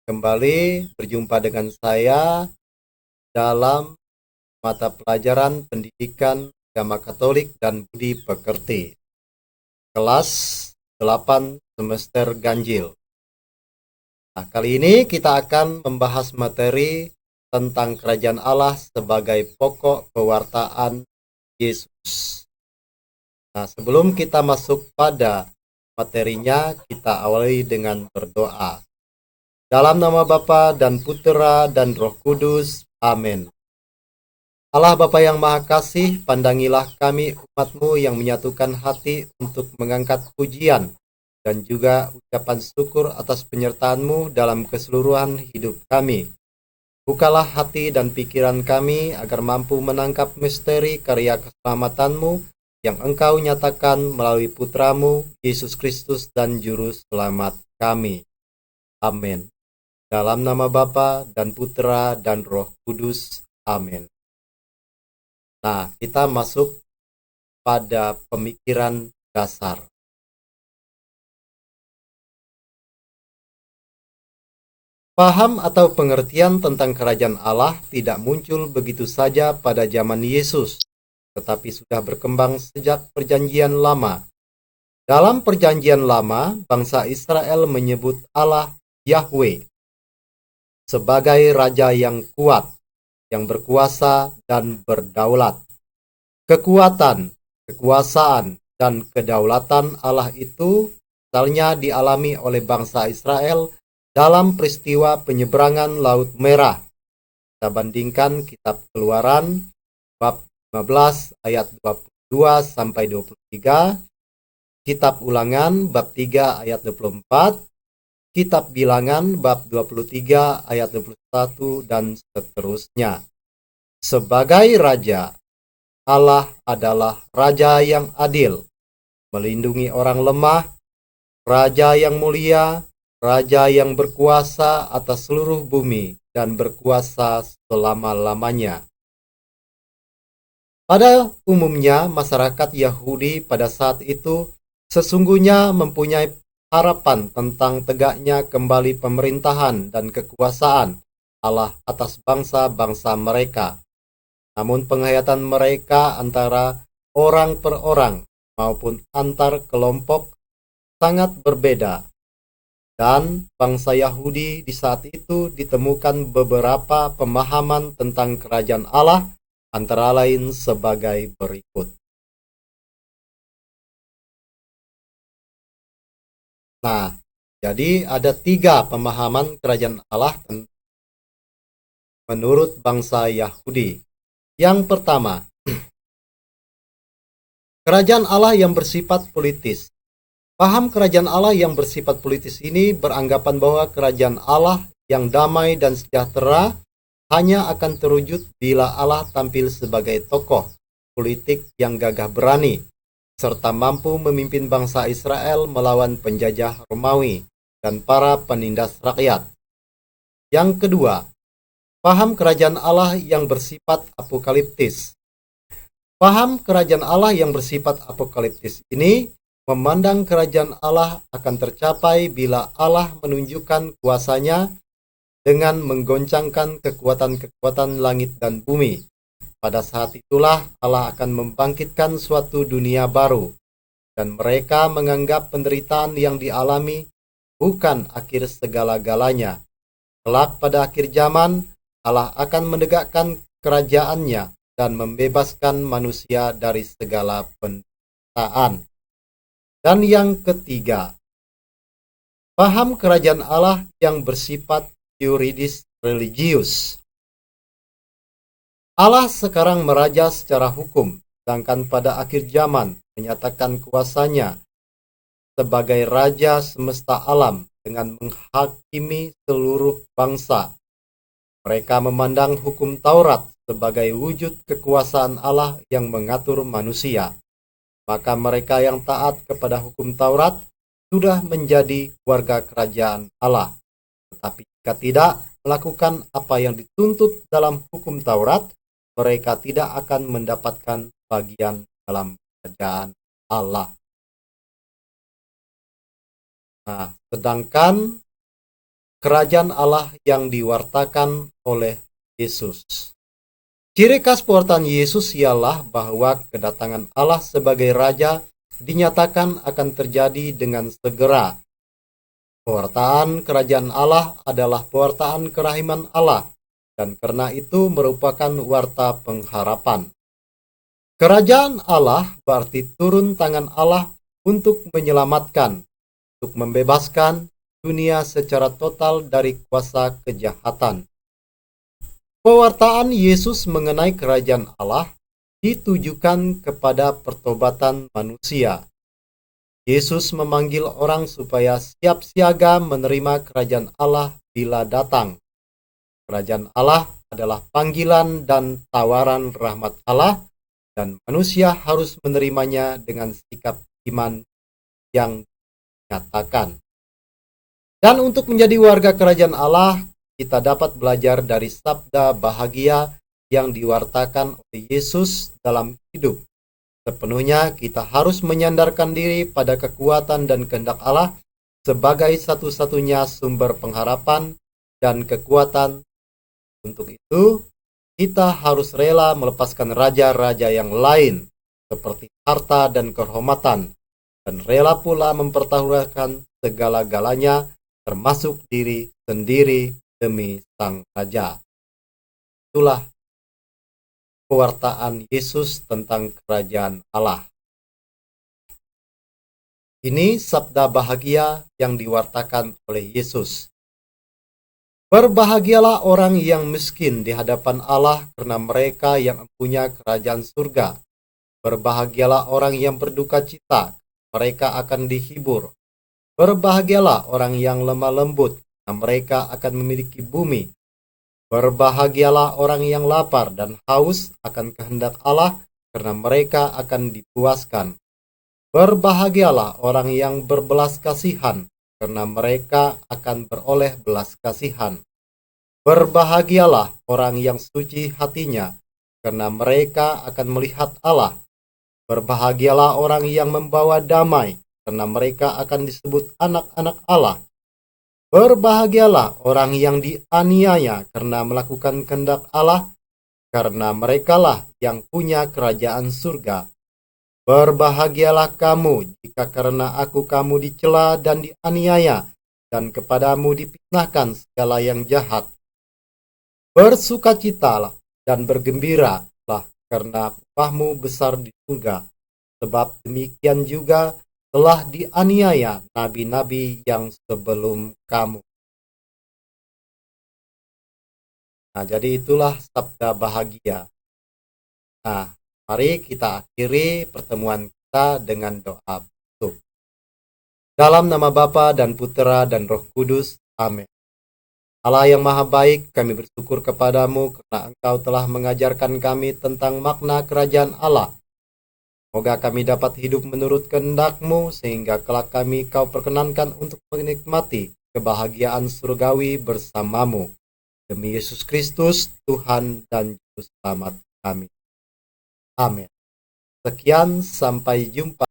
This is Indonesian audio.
kembali berjumpa dengan saya dalam mata pelajaran Pendidikan Agama Katolik dan Budi Pekerti, kelas 8 semester ganjil. Nah, kali ini kita akan membahas materi tentang Kerajaan Allah sebagai pokok pewartaan Yesus. Nah, sebelum kita masuk pada materinya, kita awali dengan berdoa. Dalam nama Bapa dan Putera dan Roh Kudus. Amin. Allah Bapa yang Maha Kasih, pandangilah kami umat-Mu yang menyatukan hati untuk mengangkat pujian dan juga ucapan syukur atas penyertaan-Mu dalam keseluruhan hidup kami. Bukalah hati dan pikiran kami agar mampu menangkap misteri karya keselamatan-Mu yang Engkau nyatakan melalui Putra-Mu, Yesus Kristus dan Juru Selamat kami. Amin. Dalam nama Bapa dan Putera dan Roh Kudus. Amin. Nah, kita masuk pada pemikiran dasar. Paham atau pengertian tentang kerajaan Allah tidak muncul begitu saja pada zaman Yesus, tetapi sudah berkembang sejak Perjanjian Lama. Dalam Perjanjian Lama, bangsa Israel menyebut Allah Yahweh sebagai Raja yang kuat, yang berkuasa dan berdaulat. Kekuatan, kekuasaan, dan kedaulatan Allah itu misalnya dialami oleh bangsa Israel dalam peristiwa penyeberangan Laut Merah. Kita bandingkan kitab Keluaran bab 15 ayat 22 sampai 23, kitab Ulangan bab 3 ayat 24, kitab Bilangan bab 23 ayat 21 dan seterusnya. Sebagai raja, Allah adalah raja yang adil, melindungi orang lemah, raja yang mulia, raja yang berkuasa atas seluruh bumi dan berkuasa selama-lamanya. Pada umumnya, masyarakat Yahudi pada saat itu sesungguhnya mempunyai harapan tentang tegaknya kembali pemerintahan dan kekuasaan Allah atas bangsa-bangsa mereka. Namun penghayatan mereka antara orang per orang maupun antar kelompok sangat berbeda. Dan bangsa Yahudi di saat itu ditemukan beberapa pemahaman tentang kerajaan Allah, antara lain sebagai berikut. Nah, jadi ada 3 pemahaman kerajaan Allah menurut bangsa Yahudi. Yang pertama, kerajaan Allah yang bersifat politis. Paham kerajaan Allah yang bersifat politis ini beranggapan bahwa kerajaan Allah yang damai dan sejahtera hanya akan terwujud bila Allah tampil sebagai tokoh politik yang gagah berani, serta mampu memimpin bangsa Israel melawan penjajah Romawi dan para penindas rakyat. Yang kedua, paham kerajaan Allah yang bersifat apokaliptis. Paham kerajaan Allah yang bersifat apokaliptis ini memandang kerajaan Allah akan tercapai bila Allah menunjukkan kuasanya dengan menggoncangkan kekuatan-kekuatan langit dan bumi. Pada saat itulah Allah akan membangkitkan suatu dunia baru, dan mereka menganggap penderitaan yang dialami bukan akhir segala-galanya. Kelak pada akhir zaman, Allah akan menegakkan kerajaannya dan membebaskan manusia dari segala penderitaan. Dan yang ketiga, paham kerajaan Allah yang bersifat yuridis religius. Allah sekarang meraja secara hukum, sedangkan pada akhir zaman menyatakan kuasanya sebagai raja semesta alam dengan menghakimi seluruh bangsa. Mereka memandang hukum Taurat sebagai wujud kekuasaan Allah yang mengatur manusia. Maka mereka yang taat kepada hukum Taurat sudah menjadi warga kerajaan Allah. Tetapi jika tidak melakukan apa yang dituntut dalam hukum Taurat, mereka tidak akan mendapatkan bagian dalam kerajaan Allah. Nah, sedangkan kerajaan Allah yang diwartakan oleh Yesus. Ciri khas pewartaan Yesus ialah bahwa kedatangan Allah sebagai Raja dinyatakan akan terjadi dengan segera. Pewartaan kerajaan Allah adalah pewartaan kerahiman Allah, dan karena itu merupakan warta pengharapan. Kerajaan Allah berarti turun tangan Allah untuk menyelamatkan, untuk membebaskan dunia secara total dari kuasa kejahatan. Pewartaan Yesus mengenai kerajaan Allah ditujukan kepada pertobatan manusia. Yesus memanggil orang supaya siap siaga menerima kerajaan Allah bila datang. Kerajaan Allah adalah panggilan dan tawaran rahmat Allah, dan manusia harus menerimanya dengan sikap iman yang dinyatakan. Dan untuk menjadi warga kerajaan Allah, kita dapat belajar dari sabda bahagia yang diwartakan oleh Yesus dalam hidup. Sepenuhnya kita harus menyandarkan diri pada kekuatan dan kehendak Allah sebagai satu-satunya sumber pengharapan dan kekuatan. Untuk itu, kita harus rela melepaskan raja-raja yang lain seperti harta dan kehormatan, dan rela pula mempertaruhkan segala-galanya termasuk diri sendiri demi Sang Raja. Itulah pewartaan Yesus tentang kerajaan Allah. Ini sabda bahagia yang diwartakan oleh Yesus. Berbahagialah orang yang miskin di hadapan Allah, karena mereka yang mempunyai kerajaan surga. Berbahagialah orang yang berduka cita, mereka akan dihibur. Berbahagialah orang yang lemah lembut, karena mereka akan memiliki bumi. Berbahagialah orang yang lapar dan haus akan kehendak Allah, karena mereka akan dipuaskan. Berbahagialah orang yang berbelas kasihan, karena mereka akan beroleh belas kasihan. Berbahagialah orang yang suci hatinya, karena mereka akan melihat Allah. Berbahagialah orang yang membawa damai, karena mereka akan disebut anak-anak Allah. Berbahagialah orang yang dianiaya karena melakukan kehendak Allah, karena merekalah yang punya kerajaan surga. Berbahagialah kamu jika karena aku kamu dicela dan dianiaya, dan kepadamu difitnahkan segala yang jahat. Bersukacitalah dan bergembiralah, karena upahmu besar di surga, sebab demikian juga telah dianiaya nabi-nabi yang sebelum kamu. Nah, jadi itulah sabda bahagia. Nah, mari kita akhiri pertemuan kita dengan doa tutup. Dalam nama Bapa dan Putera dan Roh Kudus. Amin. Allah yang maha baik, kami bersyukur kepadamu karena Engkau telah mengajarkan kami tentang makna kerajaan Allah. Semoga kami dapat hidup menurut kehendak-Mu, sehingga kelak kami Kau perkenankan untuk menikmati kebahagiaan surgawi bersama-Mu. Demi Yesus Kristus, Tuhan dan Juru Selamat kami. Amin. Sekian, sampai jumpa.